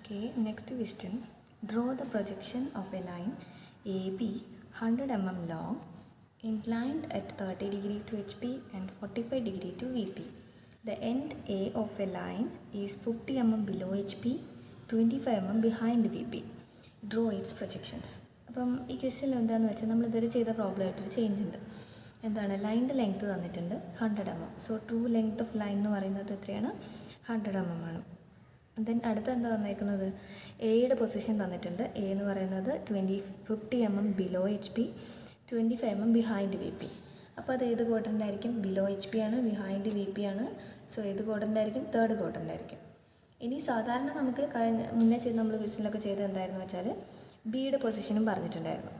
Okay, next question. Draw the projection of a line AB 100 mm long, inclined at 30 degree to HP and 45 degree to VP. The end A of a line is 50 mm below HP, 25 mm behind VP. Draw its projections. അപ്പം ഈ ക്വസ്റ്റ്യനിൽ എന്താണെന്ന് വെച്ചാൽ നമ്മൾ ഇതുവരെ ചെയ്ത problem ആയിട്ടൊരു change ഉണ്ട്. എന്താണ്, ലൈനിൻ്റെ ലെങ്ത്ത് തന്നിട്ടുണ്ട് 100 mm. So true length of line എന്ന് പറയുന്നത് എത്രയാണ്? 100 mm ആണ്. ദെൻ അടുത്ത എന്താ തന്നേക്കുന്നത്? എയുടെ പൊസിഷൻ തന്നിട്ടുണ്ട്. എ എന്ന് പറയുന്നത് 50 mm below H P, 25 mm behind V P. അപ്പോൾ അത് ഏത് ക്വാഡ്രൻ്റ് ആയിരിക്കും? ബിലോ എച്ച് പി ആണ്, ബിഹൈൻഡ് വി പി ആണ്. സോ ഏത് ക്വാഡ്രൻ്റ് ആയിരിക്കും? തേർഡ് ക്വാഡ്രൻ്റ് ആയിരിക്കും. ഇനി സാധാരണ നമുക്ക് മുന്നേ നമ്മൾ ക്വസ്റ്റ്യനിലൊക്കെ ചെയ്തത് എന്തായിരുന്നു വെച്ചാൽ ബിയുടെ പൊസിഷനും പറഞ്ഞിട്ടുണ്ടായിരുന്നു.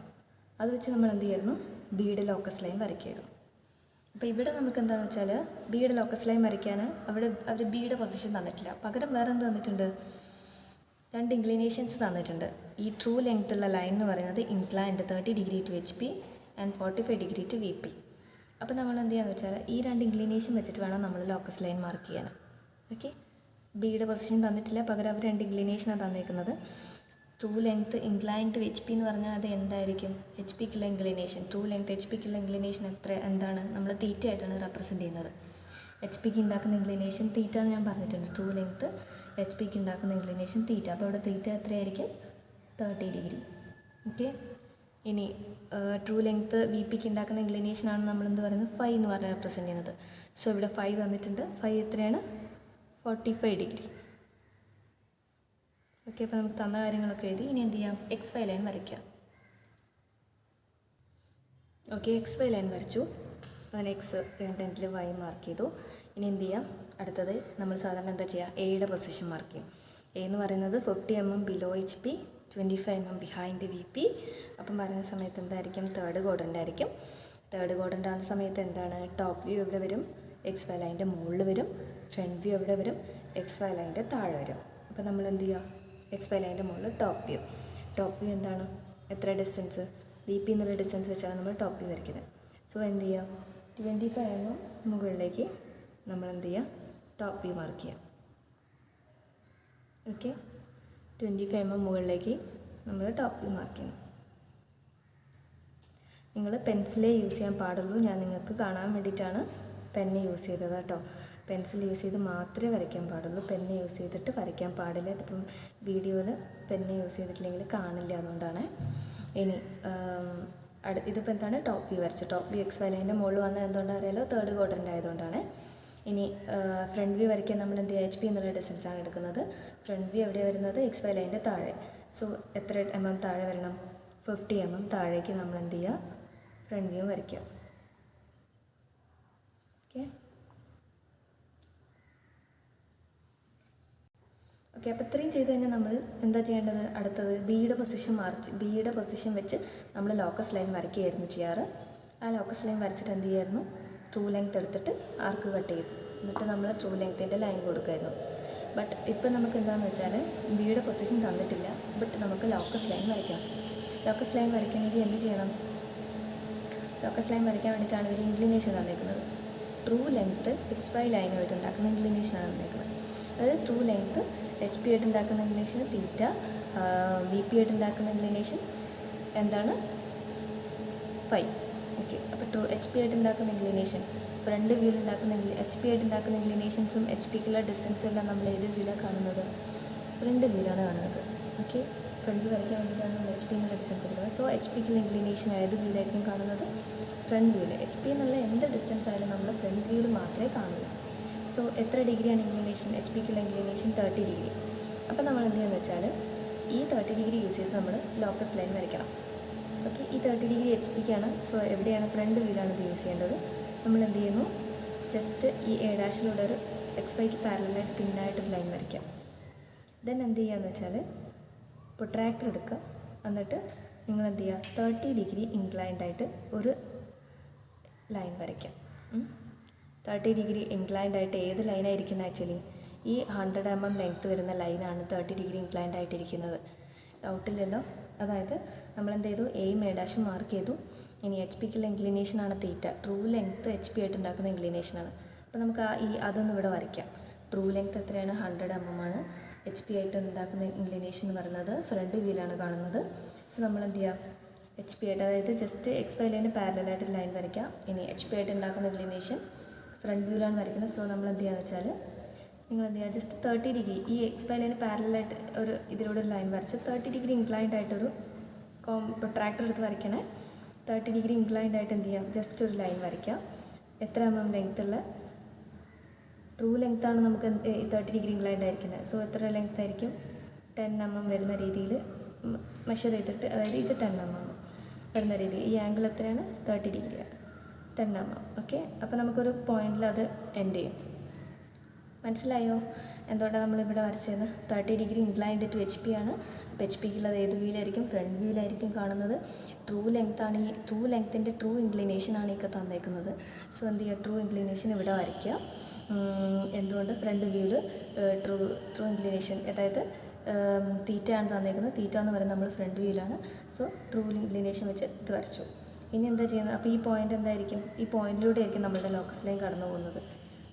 അത് വെച്ച് നമ്മൾ എന്ത് ചെയ്യായിരുന്നു? ബിയുടെ ലോക്കസ് ലൈൻ വരയ്ക്കായിരുന്നു. അപ്പോൾ ഇവിടെ നമുക്ക് എന്താണെന്ന് വെച്ചാൽ ബിയുടെ ലോക്കസ് ലൈൻ വരയ്ക്കാൻ അവർ ബിയുടെ പൊസിഷൻ തന്നിട്ടില്ല. പകരം വേറെ എന്ത് തന്നിട്ടുണ്ട്? 2 ഇൻക്ലിനേഷൻസ് തന്നിട്ടുണ്ട്. ഈ ട്രൂ ലെങ്ത് ഉള്ള ലൈൻ എന്ന് പറയുന്നത് inclined 30 degree to H P and 45 degree to V P. അപ്പോൾ നമ്മൾ എന്ത് ചെയ്യാന്ന് വെച്ചാൽ ഈ 2 ഇൻക്ലിനേഷൻ വെച്ചിട്ട് വേണം നമ്മൾ ലോക്കസ് ലൈൻ മാർക്ക് ചെയ്യാൻ. ഓക്കെ, ബിയുടെ പൊസിഷൻ തന്നിട്ടില്ല, പകരം അവർ 2 ഇൻക്ലിനേഷനാണ് തന്നേക്കുന്നത്. True length incline to H P എന്ന് പറഞ്ഞാൽ അത് എന്തായിരിക്കും? എച്ച് പിക്കുള്ള ഇൻക്ലിനേഷൻ. ട്രൂ ലെങ്ത്ത് എച്ച് പിക്കുള്ള ഇൻക്ലിനേഷൻ എന്താണ്? നമ്മൾ തീറ്റ ആയിട്ടാണ് റെപ്രസെൻറ്റ് ചെയ്യുന്നത്. എച്ച് പിക്ക് ഉണ്ടാക്കുന്ന ഇൻക്ലിനേഷൻ തീറ്റ എന്ന് ഞാൻ പറഞ്ഞിട്ടുണ്ട്. ട്രൂ ലെങ്ത്ത് എച്ച് പിക്ക് ഉണ്ടാക്കുന്ന ഇൻക്ലിനേഷൻ തീറ്റ. അപ്പോൾ ഇവിടെ തീറ്റ എത്രയായിരിക്കും? 30 ഡിഗ്രി. ഓക്കെ, ഇനി ട്രൂ ലെങ്ത്ത് വി പിക്ക് ഉണ്ടാക്കുന്ന ഇൻക്ലിനേഷനാണ് നമ്മളെന്ത് പറയുന്നത്? 5 എന്ന് പറഞ്ഞ് റെപ്രസെൻറ്റ് ചെയ്യുന്നത്. സോ ഇവിടെ 5 തന്നിട്ടുണ്ട്. 5 എത്രയാണ്? 45 ഡിഗ്രി. ഓക്കെ, അപ്പോൾ നമുക്ക് തന്ന കാര്യങ്ങളൊക്കെ എഴുതി. ഇനി എന്ത് ചെയ്യാം? XY ലൈൻ വരയ്ക്കാം. ഓക്കെ, XY ലൈൻ വരച്ചു. അങ്ങനെ എക്സ് ടെൻറ്റിൽ Y മാർക്ക് ചെയ്തു. ഇനി എന്ത് ചെയ്യാം? അടുത്തത് നമ്മൾ സാധാരണ എന്താ ചെയ്യുക? എയുടെ പൊസിഷൻ മാർക്ക് ചെയ്യും. എ എന്ന് പറയുന്നത് 50 mm below H P, 25 mm behind V P. അപ്പം പറയുന്ന സമയത്ത് എന്തായിരിക്കും? തേർഡ് ക്വാഡ്രൻ്റ് ആയിരിക്കും. തേർഡ് ക്വാഡ്രൻ്റ് ആകുന്ന സമയത്ത് എന്താണ്? ടോപ്പ് വ്യൂ എവിടെ വരും? XY ലൈൻ്റെ മുകളിൽ വരും. ഫ്രണ്ട് വ്യൂ എവിടെ വരും? XY ലൈൻ്റെ താഴെ വരും. അപ്പോൾ നമ്മൾ എന്ത് ചെയ്യുക? XY ലൈൻ്റെ മുകളിൽ ടോപ്പ് വ്യൂ. ടോപ്പ് വ്യൂ എന്താണ്? എത്ര ഡിസ്റ്റൻസ്? വി പി എന്നുള്ള ഡിസ്റ്റൻസ് വെച്ചാണ് നമ്മൾ ടോപ്പ് വ്യൂ വരയ്ക്കുന്നത്. സോ എന്ത് ചെയ്യുക? 25 mm മുകളിലേക്ക് നമ്മൾ എന്ത് ചെയ്യുക? ടോപ്പ് വ്യൂ മാർക്ക് ചെയ്യാം. ഓക്കെ, 25 mm മുകളിലേക്ക് നമ്മൾ ടോപ്പ് വ്യൂ മാർക്ക് ചെയ്യുന്നു. നിങ്ങൾ പെൻസിലേ യൂസ് ചെയ്യാൻ പാടുള്ളൂ. ഞാൻ നിങ്ങൾക്ക് കാണാൻ വേണ്ടിയിട്ടാണ് പെന്ന് യൂസ് ചെയ്തത് കേട്ടോ. പെൻസിൽ യൂസ് ചെയ്ത് മാത്രമേ വരയ്ക്കാൻ പാടുള്ളൂ. പെന്ന് യൂസ് ചെയ്തിട്ട് വരയ്ക്കാൻ പാടില്ല. ഇതിപ്പം വീഡിയോയിൽ പെന്ന് യൂസ് ചെയ്തിട്ടില്ലെങ്കിൽ കാണില്ല, അതുകൊണ്ടാണ്. ഇനി ഇതിപ്പോൾ എന്താണ്? ടോപ്പ് വ്യൂ വരച്ചു. ടോപ്പ് വ്യൂ XY ലൈൻ്റെ മുകളിൽ വന്നത് എന്തുകൊണ്ടാണ് അറിയാലോ? തേർഡ് ക്വാഡ്രൻ്റ് ആയതുകൊണ്ടാണ്. ഇനി ഫ്രണ്ട് വ്യൂ വരയ്ക്കാൻ നമ്മൾ എന്ത് ചെയ്യുക? HP എന്നുള്ള ഡിസ്റ്റൻസാണ് എടുക്കുന്നത്. ഫ്രണ്ട് വ്യൂ എവിടെയാണ് വരുന്നത്? XY ലൈൻ്റെ താഴെ. സോ എത്ര mm താഴെ വരണം? 50 mm താഴേക്ക് നമ്മൾ എന്ത് ചെയ്യുക? ഫ്രണ്ട് വ്യൂ വരയ്ക്കുക. ഓക്കെ ഓക്കെ അപ്പോൾ ഇത്രയും ചെയ്ത് കഴിഞ്ഞാൽ നമ്മൾ എന്താ ചെയ്യേണ്ടത്? അടുത്തത് ബിയുടെ പൊസിഷൻ വെച്ച് നമ്മൾ ലോക്കസ് ലൈൻ വരയ്ക്കുകയായിരുന്നു ചെയ്യാറ്. ആ ലോക്കസ് ലൈൻ വരച്ചിട്ട് എന്ത് ചെയ്യായിരുന്നു? ട്രൂ ലെങ്ത് എടുത്തിട്ട് ആർക്ക് കട്ട് ചെയ്തു. എന്നിട്ട് നമ്മൾ ട്രൂ ലെങ്ത്തിൻ്റെ ലൈൻ കൊടുക്കുമായിരുന്നു. ബട്ട് ഇപ്പം നമുക്ക് എന്താണെന്ന് വെച്ചാൽ ബിയുടെ പൊസിഷൻ തന്നിട്ടില്ല, ബട്ട് നമുക്ക് ലോക്കസ് ലൈൻ വരയ്ക്കണം. ലോക്കസ് ലൈൻ വരയ്ക്കണമെങ്കിൽ എന്ത് ചെയ്യണം? ലോക്കസ് ലൈൻ വരയ്ക്കാൻ വേണ്ടിയിട്ടാണ് ഇവർ ഇൻക്ലിനേഷൻ തന്നേക്കുന്നത്. ട്രൂ ലെങ്ത്ത് XY ലൈനുമായിട്ട് ഉണ്ടാക്കുന്ന ഇൻക്ലിനേഷനാണ് തന്നേക്കുന്നത്. അതായത് ട്രൂ ലെങ്ത്ത് എച്ച് പി ആയിട്ട് ഉണ്ടാക്കുന്ന ഇൻക്ലിനേഷൻ തീറ്റ, വി പി ആയിട്ട് ഉണ്ടാക്കുന്ന ഇൻക്ലിനേഷൻ എന്താണ്? 5. ഓക്കെ, അപ്പോൾ എച്ച് പി ആയിട്ട് ഉണ്ടാക്കുന്ന ഇൻക്ലിനേഷൻ, ഫ്രണ്ട് വ്യൂവിൽ ഉണ്ടാക്കുന്ന എച്ച് പി ആയിട്ട് ഉണ്ടാക്കുന്ന ഇൻക്ലിനേഷൻസും എച്ച് പിക്കുള്ള ഡിസ്റ്റൻസും എല്ലാം നമ്മൾ ഏത് വ്യൂവിലാണ് കാണുന്നത്? ഫ്രണ്ട് വ്യൂവിലാണ് കാണുന്നത്. ഓക്കെ, ഫ്രണ്ട് വ്യൂ വരയ്ക്കാൻ വേണ്ടിയിട്ടാണ് നമ്മൾ എച്ച് പി എന്നുള്ള ഡിസ്റ്റൻസ് എടുക്കുന്നത്. സോ എച്ച് പിക്കുള്ള ഇൻക്ലിനേഷൻ ഏത് വ്യൂവിലായിരിക്കും കാണുന്നത്? ഫ്രണ്ട് വ്യൂവിൽ. എച്ച് പി എന്നുള്ള എന്ത് ഡിസ്റ്റൻസ് ആയാലും നമ്മൾ ഫ്രണ്ട് വ്യൂവിൽ മാത്രമേ കാണുള്ളൂ. സോ എത്ര ഡിഗ്രിയാണ് ഇൻക്ലിനേഷൻ? എച്ച് പിക്കുള്ള ഇൻക്ലിനേഷൻ 30 ഡിഗ്രി. അപ്പോൾ നമ്മൾ എന്ത് ചെയ്യുന്നത് വെച്ചാൽ ഈ 30 ഡിഗ്രി യൂസ് ചെയ്ത് നമ്മൾ ലോക്കസ് ലൈൻ വരയ്ക്കണം. ഓക്കെ, ഈ 30 ഡിഗ്രി എച്ച് പിക്കാണ്. സോ എവിടെയാണ്? ഫ്രണ്ട് വ്യൂവിലാണ് ഇത് യൂസ് ചെയ്യേണ്ടത്. നമ്മൾ എന്ത് ചെയ്യുന്നു? ജസ്റ്റ് ഈ A' ഒരു XYക്ക് പാരലായിട്ട് തിന്നായിട്ട് ലൈൻ വരയ്ക്കാം. ദെൻ എന്ത് ചെയ്യുകയെന്ന് വെച്ചാൽ പ്രൊട്രാക്ടർ എടുക്കുക. എന്നിട്ട് നിങ്ങൾ എന്ത് ചെയ്യുക? 30 ഡിഗ്രി ഇൻക്ലൈൻഡായിട്ട് ഒരു ലൈൻ വരയ്ക്കാം. 30 ഡിഗ്രി ഇൻക്ലൈൻഡ് ആയിട്ട് ഏത് ലൈനായിരിക്കുന്നത്? ആക്ച്വലി ഈ 100 mm ലെങ്ത്ത് വരുന്ന ലൈനാണ് 30 ഡിഗ്രി ഇൻക്ലൈൻഡ് ആയിട്ടിരിക്കുന്നത്. ഡൗട്ടില്ലല്ലോ? അതായത് നമ്മൾ എന്ത് ചെയ്തു? എയും A' മാർക്ക് ചെയ്തു. ഇനി എച്ച് പിക്കുള്ള ഇൻക്ലിനേഷനാണ് തീറ്റ. ട്രൂ ലെങ്ത്ത് എച്ച് പി ആയിട്ട് ഉണ്ടാക്കുന്ന ഇൻക്ലിനേഷനാണ്. അപ്പോൾ നമുക്ക് അതൊന്നും ഇവിടെ വരയ്ക്കാം. ട്രൂ ലെങ്ത്ത് എത്രയാണ്? 100 mm ആണ്. HP ആയിട്ട് ഉണ്ടാക്കുന്ന ഇൻക്ലിനേഷൻ എന്ന് പറയുന്നത് ഫ്രണ്ട് വ്യൂവിലാണ് കാണുന്നത്. സോ നമ്മൾ എന്ത് ചെയ്യുക, HP ആയിട്ട്, അതായത് ജസ്റ്റ് XY ലൈന് പാരലായിട്ട് ലൈൻ വരയ്ക്കാം. ഇനി HP ആയിട്ട് ഉണ്ടാക്കുന്ന ഇൻക്ലിനേഷൻ ഫ്രണ്ട് വ്യൂവിലാണ് വരയ്ക്കുന്നത്. സോ നമ്മൾ എന്ത് ചെയ്യുക വെച്ചാൽ, നിങ്ങൾ എന്ത് ചെയ്യുക, ജസ്റ്റ് 30 ഡിഗ്രി ഈ XY ലൈന് പാരലായിട്ട് ഒരു ഇതിലൂടെ ഒരു ലൈൻ വരച്ച് 30 ഡിഗ്രി ഇൻക്ലൈൻഡ് ആയിട്ടൊരു പ്രൊട്രാക്ടർ എടുത്ത് വരയ്ക്കണേ. 30 ഡിഗ്രി ഇൻക്ലൈൻഡ് ആയിട്ട് എന്ത് ചെയ്യാം, ജസ്റ്റ് ഒരു ലൈൻ വരയ്ക്കാം. എത്ര ലെങ്ത്തുള്ള ട്രൂ ലെങ്ത്താണ് നമുക്ക് 30 ഡിഗ്രി ഇൻക്ലൈൻഡ് ആയിരിക്കുന്നത്. സോ എത്ര ലെങ്ത് ആയിരിക്കും, 10 mm വരുന്ന രീതിയിൽ മെഷർ ചെയ്തിട്ട്, അതായത് ഇത് 10 mm വരുന്ന രീതിയിൽ, ഈ ആംഗിൾ എത്രയാണ്, 30 ഡിഗ്രിയാണ്, 10 mm. ഓക്കെ, അപ്പോൾ നമുക്കൊരു പോയിന്റിൽ അത് എൻഡ് ചെയ്യും. മനസ്സിലായോ എന്തുകൊണ്ടാണ് നമ്മളിവിടെ വരച്ചത്? 30 ഡിഗ്രി ഇൻക്ലൈൻഡ് ടു HP ആണ്. അപ്പോൾ HPക്കുള്ളത് ഏത് വ്യൂവിലായിരിക്കും, ഫ്രണ്ട് വ്യൂവിലായിരിക്കും കാണുന്നത്. ട്രൂ ലെങ്ത്താണ്, ഈ ട്രൂ ലെങ്ത്തിൻ്റെ ട്രൂ ഇൻക്ലിനേഷനാണ് ഈ തന്നേക്കുന്നത്. സോ എന്ത് ചെയ്യുക, ട്രൂ ഇൻക്ലിനേഷൻ ഇവിടെ വരയ്ക്കുക. എന്തുകൊണ്ട്, ഫ്രണ്ട് വ്യൂവിൽ ട്രൂ ഇൻക്ലിനേഷൻ, അതായത് തീറ്റ ആണ് തന്നേക്കുന്നത്. തീറ്റ എന്ന് പറയുന്നത് നമ്മൾ ഫ്രണ്ട് വ്യൂവിലാണ്. സോ ട്രൂ ഇൻക്ലിനേഷൻ വെച്ച് ഇത് വരച്ചു. ഇനി എന്താ ചെയ്യുന്നത്, അപ്പോൾ ഈ പോയിൻ്റ് എന്തായിരിക്കും, ഈ പോയിന്റിലൂടെ ആയിരിക്കും നമ്മളുടെ ലോക്കസ് ലൈൻ കടന്നു പോകുന്നത്.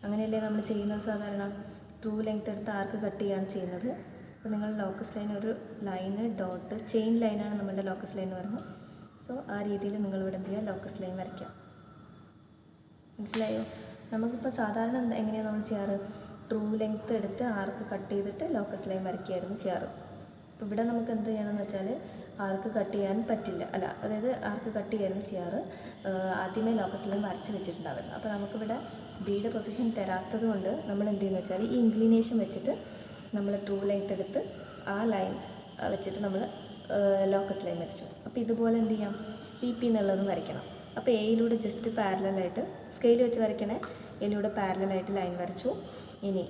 അങ്ങനെയല്ലേ നമ്മൾ ചെയ്യുന്നത് സാധാരണ. ട്രൂ ലെങ്ത് എടുത്ത് ആർക്ക് കട്ട് ചെയ്യുകയാണ് ചെയ്യുന്നത്. അപ്പോൾ നിങ്ങൾ ലോക്കസ് ലൈൻ ഒരു ലൈന് ഡോട്ട് ചെയിൻ ലൈനാണ് നമ്മളുടെ ലോക്കസ് ലൈൻ എന്ന് പറയുന്നത്. സോ ആ രീതിയിൽ നിങ്ങളിവിടെ എന്ത് ചെയ്യുക, ലോക്കസ് ലൈൻ വരയ്ക്കാം. മനസ്സിലായോ? നമുക്കിപ്പോൾ സാധാരണ എങ്ങനെയാണ് നമ്മൾ ചെയ്യാറ്, ട്രൂ ലെങ്ത് എടുത്ത് ആർക്ക് കട്ട് ചെയ്തിട്ട് ലോക്കസ് ലൈൻ വരയ്ക്കുകയായിരുന്നു ചെയ്യാറ്. അപ്പോൾ ഇവിടെ നമുക്ക് എന്ത് ചെയ്യണമെന്ന് വെച്ചാൽ, ആർക്ക് കട്ട് ചെയ്യാൻ പറ്റില്ല, അല്ല, അതായത് ആർക്ക് കട്ട് ചെയ്യായിരുന്നു ചെയ്യാറ്, ആദ്യമേ ലോക്കസ് ലൈൻ വരച്ച് വെച്ചിട്ടുണ്ടാവുന്നത്. അപ്പോൾ നമുക്കിവിടെ ബിയുടെ പൊസിഷൻ തരാത്തത് കൊണ്ട് നമ്മൾ എന്ത് ചെയ്യുന്നത് വെച്ചാൽ, ഈ ഇൻക്ലിനേഷൻ വെച്ചിട്ട് നമ്മൾ ട്രൂ ലെങ്ത് എടുത്ത് ആ ലൈൻ വെച്ചിട്ട് നമ്മൾ ലോക്കസ് ലൈൻ വരച്ചു. അപ്പോൾ ഇതുപോലെ എന്ത് ചെയ്യാം, VP എന്നുള്ളതും വരയ്ക്കണം. അപ്പോൾ എയിലൂടെ ജസ്റ്റ് പാരലായിട്ട് സ്കെയിൽ വെച്ച് വരയ്ക്കണേ. എയിലൂടെ പാരലായിട്ട് ലൈൻ വരച്ചു. ഇനി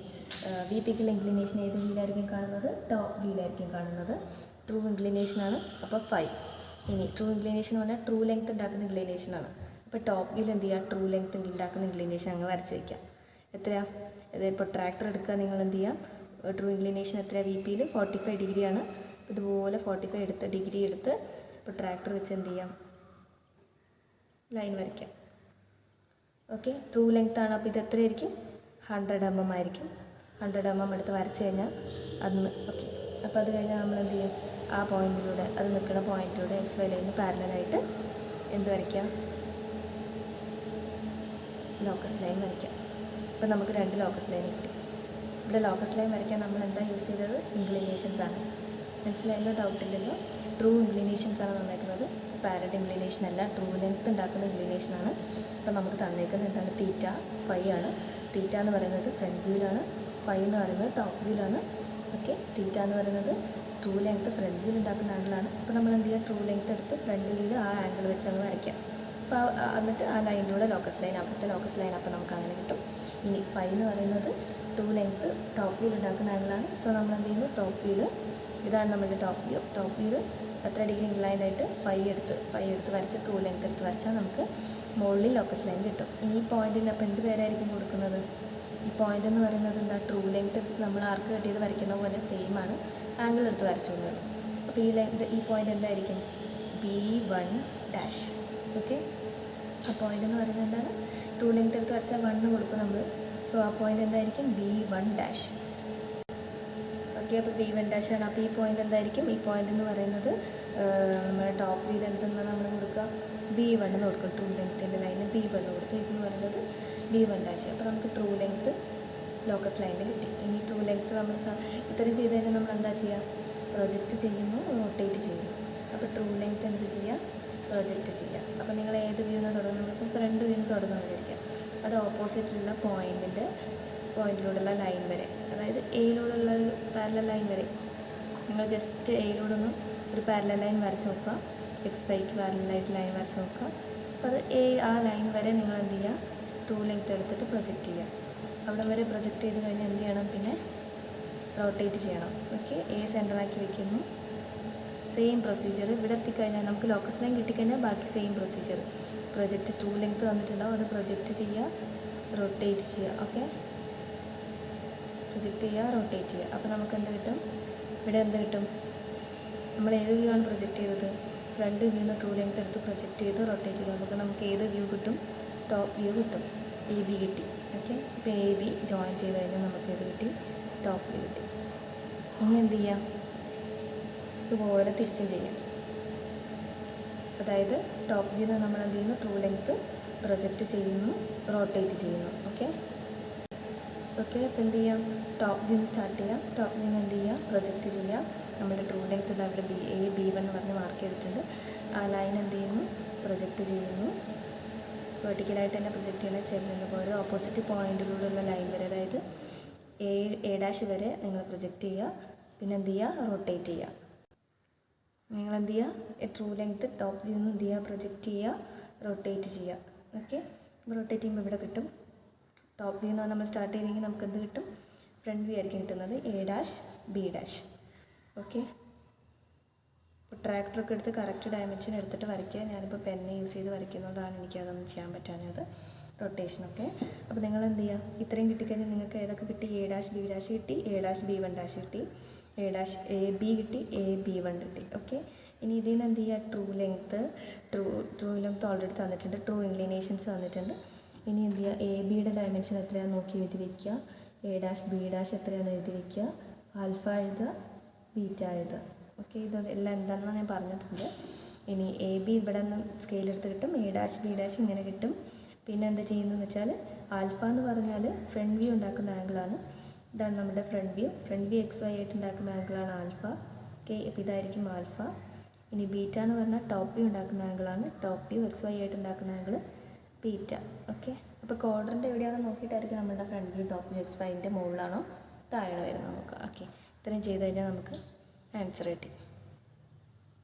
VPക്കുള്ള ഇൻക്ലിനേഷൻ ഏത് വീലായിരിക്കും കാണുന്നത്, ടോപ്പ് വീലായിരിക്കും കാണുന്നത്. ട്രൂ ഇൻക്ലിനേഷനാണ്, അപ്പോൾ 5. ഇനി ട്രൂ ഇൻക്ലിനേഷൻ പറഞ്ഞാൽ ട്രൂ ലെങ്ത് ഉണ്ടാക്കുന്ന ഇൻക്ലിനേഷനാണ്. അപ്പോൾ ടോപ്പ് വീൽ എന്ത് ചെയ്യുക, ട്രൂ ലെങ്ത് ഉണ്ടാക്കുന്ന ഇൻക്ലിനേഷൻ അങ്ങ് വരച്ച് വയ്ക്കാം. എത്രയാണ്, ഇപ്പോൾ ട്രാക്ടർ എടുക്കുക, നിങ്ങൾ എന്ത് ചെയ്യാം, ട്രൂ ഇൻക്ലിനേഷൻ എത്രയാണ്, VPയിൽ 45 ഡിഗ്രിയാണ്. ഇതുപോലെ 45 ഡിഗ്രി എടുത്ത് ഇപ്പോൾ ട്രാക്ടർ വെച്ച് എന്ത് ചെയ്യാം, ലൈൻ വരയ്ക്കാം. ഓക്കെ, ട്രൂ ലെങ്ത് ആണ്. അപ്പോൾ ഇത് എത്രയായിരിക്കും, 100 mm ആയിരിക്കും. 100 mm എടുത്ത് വരച്ച് കഴിഞ്ഞാൽ അന്ന് ഓക്കെ. അപ്പോൾ അത് കഴിഞ്ഞാൽ നമ്മൾ എന്ത് ചെയ്യും, ആ പോയിന്റിലൂടെ, അത് നിൽക്കുന്ന പോയിന്റിലൂടെ XY ലൈനിന് പാരലായിട്ട് എന്ത് വരയ്ക്കാം, ലോക്കസ് ലൈൻ വരയ്ക്കാം. അപ്പോൾ നമുക്ക് 2 ലോക്കസ് ലൈൻ കിട്ടി. ഇവിടെ ലോക്കസ് ലൈൻ വരയ്ക്കാൻ നമ്മൾ എന്താ യൂസ് ചെയ്തത്, ഇൻക്ലിനേഷൻസ് ആണ്. മനസ്സിലായല്ലോ, ഡൗട്ടില്ലല്ലോ. ട്രൂ ഇൻക്ലിനേഷൻസ് ആണ് തന്നേക്കുന്നത്, പാരഡ് ഇൻക്ലിനേഷൻ അല്ല, ട്രൂ ലെങ്ത് ഉണ്ടാക്കുന്ന ഇൻക്ലിനേഷനാണ്. അപ്പോൾ നമുക്ക് തന്നേക്കുന്നത് എന്താണ്, തീറ്റ 5 ആണ്. തീറ്റ എന്ന് പറയുന്നത് ഫ്രണ്ട് വ്യൂവിലാണ്, 5 എന്ന് പറയുന്നത് ടോപ്പ് വ്യൂവിലാണ്. ഓക്കെ, തീറ്റ എന്ന് പറയുന്നത് ട്രൂ ലെങ്ത് ഫ്രണ്ട് വ്യൂവിൽ ഉണ്ടാക്കുന്ന ആംഗിളാണ്. അപ്പോൾ നമ്മൾ എന്ത് ചെയ്യുക, ട്രൂ ലെങ്ത് എടുത്ത് ഫ്രണ്ട് വ്യൂവിൽ ആ ആംഗിൾ വെച്ച് അങ്ങ് വരയ്ക്കാം. അപ്പോൾ എന്നിട്ട് ആ ലൈനിലൂടെ ലോക്കസ് ലൈൻ, അവിടുത്തെ ലോക്കസ് ലൈൻ, അപ്പോൾ നമുക്ക് അങ്ങനെ കിട്ടും. ഇനി 5 എന്ന് പറയുന്നത് ട്രൂ ലെങ്ത് ടോപ്പ് വ്യൂവിൽ ഉണ്ടാക്കുന്ന ആംഗിളാണ്. സോ നമ്മൾ എന്ത് ചെയ്യുന്നു, ടോപ്പ് വ്യൂവിൽ, ഇതാണ് നമ്മുടെ ടോപ്പ് വ്യൂ. ടോപ്പ് വ്യൂവിൽ എത്ര ഡിഗ്രി ഇൻക്ലൈൻഡ് ആയിട്ട് 5 എടുത്ത് വരച്ച് ട്രൂ ലെങ്ത് എടുത്ത് വരച്ചാൽ നമുക്ക് മുകളിൽ ലോക്കസ് ലൈൻ കിട്ടും. ഇനി ഈ പോയിന്റിന് അപ്പോൾ എന്ത് പേരായിരിക്കും കൊടുക്കുന്നത്, ഈ പോയിന്റ് എന്ന് പറയുന്നത് എന്താ, ട്രൂ ലെങ്ത് എടുത്ത് നമ്മൾ ആർക്ക് കട്ട് ചെയ്ത് വരയ്ക്കുന്ന പോലെ സെയിം ആണ്, ആംഗിൾ എടുത്ത് വരച്ചു എന്നുള്ളൂ. അപ്പോൾ ഈ പോയിന്റ് എന്തായിരിക്കും, B1'. ഓക്കെ, ആ പോയിന്റ് എന്ന് പറയുന്നത് എന്താണ്, ട്രൂ ലെങ്ത് എടുത്ത് വരച്ചാൽ 1 കൊടുക്കും നമ്മൾ. സോ ആ പോയിന്റ് എന്തായിരിക്കും, B1'. ഓക്കെ, അപ്പോൾ B1' ആണ്. അപ്പോൾ ഈ പോയിന്റ് എന്തായിരിക്കും, ഈ പോയിന്റ് എന്ന് പറയുന്നത് നമ്മുടെ ടോപ്പ് വ്യൂവിൽ എന്തെന്നാണ് നമ്മൾ കൊടുക്കുക, B1 എന്ന് കൊടുക്കും. ട്രൂ ലെങ്ത്തിൻ്റെ ലൈന് B1 കൊടുത്ത്, ഇതെന്ന് പറയുന്നത് B1'. അപ്പോൾ നമുക്ക് ട്രൂ ലെങ്ത്ത് ലോക്കസ് ലൈനിൽ കിട്ടി. ഇനി ട്രൂ ലെങ്ത്ത് നമ്മൾ ഇത്രയും ചെയ്ത് കഴിഞ്ഞാൽ നമ്മൾ എന്താ ചെയ്യുക, പ്രൊജക്റ്റ് ചെയ്യുന്നു, റൊട്ടേറ്റ് ചെയ്യുന്നു. അപ്പോൾ ട്രൂ ലെങ്ത്ത് എന്ത് ചെയ്യുക, പ്രൊജക്റ്റ് ചെയ്യുക. അപ്പോൾ നിങ്ങൾ ഏത് വ്യൂ നിന്ന് തുടങ്ങും, നമ്മളിപ്പോൾ ഫ്രണ്ട് വ്യൂ തുടങ്ങുന്നത് വിചാരിക്കാം. അത് ഓപ്പോസിറ്റുള്ള പോയിന്റിലൂടെയുള്ള ലൈൻ വരെ, അതായത് എയിലൂടെയുള്ള ഒരു പാരലൽ ലൈൻ വരെ നിങ്ങൾ ജസ്റ്റ് എയിലൂടെ ഒന്ന് ഒരു പാരലൽ ലൈൻ വരച്ച് നോക്കുക, XYക്ക് പാരലായിട്ട് ലൈൻ വരച്ച് നോക്കുക. അപ്പോൾ അത് ആ ലൈൻ വരെ നിങ്ങൾ എന്ത് ചെയ്യുക, ട്രൂ ലെങ്ത്ത് എടുത്തിട്ട് പ്രൊജക്റ്റ് ചെയ്യുക. അവിടെ വരെ പ്രൊജക്റ്റ് ചെയ്ത് കഴിഞ്ഞാൽ എന്ത് ചെയ്യണം, പിന്നെ റൊട്ടേറ്റ് ചെയ്യണം. ഓക്കെ, സെൻറ്ററാക്കി വെക്കുന്നു. സെയിം പ്രൊസീജിയർ ഇവിടെ എത്തിക്കഴിഞ്ഞാൽ നമുക്ക് ലോക്കസ് ലൈൻ കിട്ടിക്കഴിഞ്ഞാൽ ബാക്കി same procedure. Project true length തന്നിട്ടുണ്ടാവും, അത് പ്രൊജക്റ്റ് ചെയ്യുക, റൊട്ടേറ്റ് ചെയ്യുക. ഓക്കെ, പ്രൊജക്റ്റ് ചെയ്യുക, റൊട്ടേറ്റ് ചെയ്യുക. അപ്പോൾ നമുക്ക് എന്ത് കിട്ടും, ഇവിടെ എന്ത് കിട്ടും, നമ്മൾ ഏത് വ്യൂ ആണ് പ്രൊജക്റ്റ് ചെയ്തത്, ഫ്രണ്ട് വ്യൂ നിന്ന് ട്രൂ ലെങ്ത്ത് എടുത്ത് പ്രൊജക്റ്റ് ചെയ്ത് റൊട്ടേറ്റ് ചെയ്ത് നമുക്ക് ഏത് വ്യൂ കിട്ടും, ടോപ്പ് വ്യൂ കിട്ടും. AB കിട്ടി. ഓക്കെ, ഇപ്പോൾ AB ജോയിൻ ചെയ്ത് കഴിഞ്ഞാൽ നമുക്ക് ഇത് കിട്ടി, ടോപ്പ് വ്യൂ കിട്ടി. ഇനി എന്ത് ചെയ്യാം, ഇതുപോലെ തിരിച്ചും ചെയ്യാം. അതായത് ടോപ്പ് വ്യൂന്ന് നമ്മൾ എന്ത് ചെയ്യുന്നു, ട്രൂ ലെങ്ത്ത് പ്രൊജക്റ്റ് ചെയ്യുന്നു, റൊട്ടേറ്റ് ചെയ്യുന്നു. ഓക്കെ, അപ്പോൾ എന്ത് ചെയ്യാം, ടോപ്പ് വ്യൂന്ന് സ്റ്റാർട്ട് ചെയ്യാം. ടോപ്പ് വ്യൂന്ന് എന്ത് ചെയ്യാം, പ്രൊജക്റ്റ് ചെയ്യാം. നമ്മുടെ ട്രൂ ലെങ്ത്ത് അവിടെ B1 എന്ന് പറഞ്ഞ് മാർക്ക് ചെയ്തിട്ടുണ്ട്. ആ ലൈൻ എന്ത് ചെയ്യുന്നു, പ്രൊജക്റ്റ് ചെയ്യുന്നു. വെർട്ടിക്കലായിട്ട് തന്നെ പ്രൊജക്റ്റ് ചെയ്യണം. ചേർന്ന് പോലെ ഓപ്പോസിറ്റ് പോയിൻറ്റിലൂടെയുള്ള ലൈൻ വരെ, അതായത് A' വരെ നിങ്ങൾ പ്രൊജക്റ്റ് ചെയ്യുക. പിന്നെ എന്ത് ചെയ്യുക, റൊട്ടേറ്റ് ചെയ്യുക. നിങ്ങൾ എന്ത് ചെയ്യുക, ട്രൂ ലെങ്ത്ത് ടോപ്പ് വ്യൂന്ന് എന്ത് ചെയ്യുക, പ്രൊജക്റ്റ് ചെയ്യുക, റൊട്ടേറ്റ് ചെയ്യുക. ഓക്കെ, റൊട്ടേറ്റ് ചെയ്യുമ്പോൾ ഇവിടെ കിട്ടും. ടോപ്പ് വ്യൂ എന്ന് നമ്മൾ സ്റ്റാർട്ട് ചെയ്തെങ്കിൽ നമുക്ക് എന്ത് കിട്ടും, ഫ്രണ്ട് വ്യൂ ആയിരിക്കും കിട്ടുന്നത്, A', B'. ഓക്കെ, ഇപ്പോൾ ട്രാക്ടറൊക്കെ എടുത്ത് കറക്റ്റ് ഡയമെൻഷൻ എടുത്തിട്ട് വരയ്ക്കുക. ഞാനിപ്പോൾ പെന്ന് യൂസ് ചെയ്ത് വരയ്ക്കുന്നതുകൊണ്ടാണ് എനിക്കതൊന്നും ചെയ്യാൻ പറ്റാഞ്ഞത്, റൊട്ടേഷനൊക്കെ. അപ്പോൾ നിങ്ങൾ എന്ത് ചെയ്യുക, ഇത്രയും കിട്ടിക്കഴിഞ്ഞാൽ നിങ്ങൾക്ക് ഏതൊക്കെ കിട്ടി, A', B' കിട്ടി, A', B', കിട്ടി, AB കിട്ടി, AB1 കിട്ടി. ഓക്കെ, ഇനി ഇതിൽ നിന്ന് എന്ത് ചെയ്യുക, ട്രൂ ലെങ്ത്ത് ഓൾറെഡി തന്നിട്ടുണ്ട്, ട്രൂ ഇൻക്ലിനേഷൻസ് തന്നിട്ടുണ്ട്. ഇനി എന്ത് ചെയ്യുക, ABയുടെ ഡയമെൻഷൻ എത്രയാണെന്ന് നോക്കി എഴുതി വയ്ക്കുക, A', B' എത്രയാണെന്ന് എഴുതി വയ്ക്കുക, ആൽഫ എഴുതുക, ബീറ്റ എഴുതുക. ഓക്കെ, ഇത് എല്ലാം എന്താണെന്ന് ഞാൻ പറഞ്ഞിട്ടുണ്ട്. ഇനി AB ഇവിടെ നിന്ന് സ്കെയിലെടുത്ത് കിട്ടും, A', B' ഇങ്ങനെ കിട്ടും. പിന്നെ എന്താ ചെയ്യുന്നതെന്ന് വെച്ചാൽ, ആൽഫ എന്ന് പറഞ്ഞാൽ ഫ്രണ്ട് വ്യൂ ഉണ്ടാക്കുന്ന ആംഗിളാണ്. ഇതാണ് നമ്മുടെ ഫ്രണ്ട് വ്യൂ XY ആയിട്ട് ഉണ്ടാക്കുന്ന ആംഗിളാണ് ആൽഫ. ഓക്കെ, അപ്പോൾ ഇതായിരിക്കും ആൽഫ. ഇനി ബീറ്റ എന്ന് പറഞ്ഞാൽ ടോപ്പ് വ്യൂ ഉണ്ടാക്കുന്ന ആംഗിളാണ്. ടോപ്പ് വ്യൂ XY ആയിട്ട് ഉണ്ടാക്കുന്ന ആംഗിൾ ബീറ്റ. ഓക്കെ, അപ്പോൾ ക്വാഡ്രൻ്റ് എവിടെയാണെന്ന് നോക്കിയിട്ടായിരിക്കും നമ്മുടെ ഫ്രണ്ട് വ്യൂ ടോപ്പ് വ്യൂ XYൻ്റെ മുകളിലാണോ താഴെ വരുന്നത് നോക്കുക. ഓക്കെ, ഇത്രയും ചെയ്ത് കഴിഞ്ഞാൽ നമുക്ക് ആൻസർ കിട്ടി.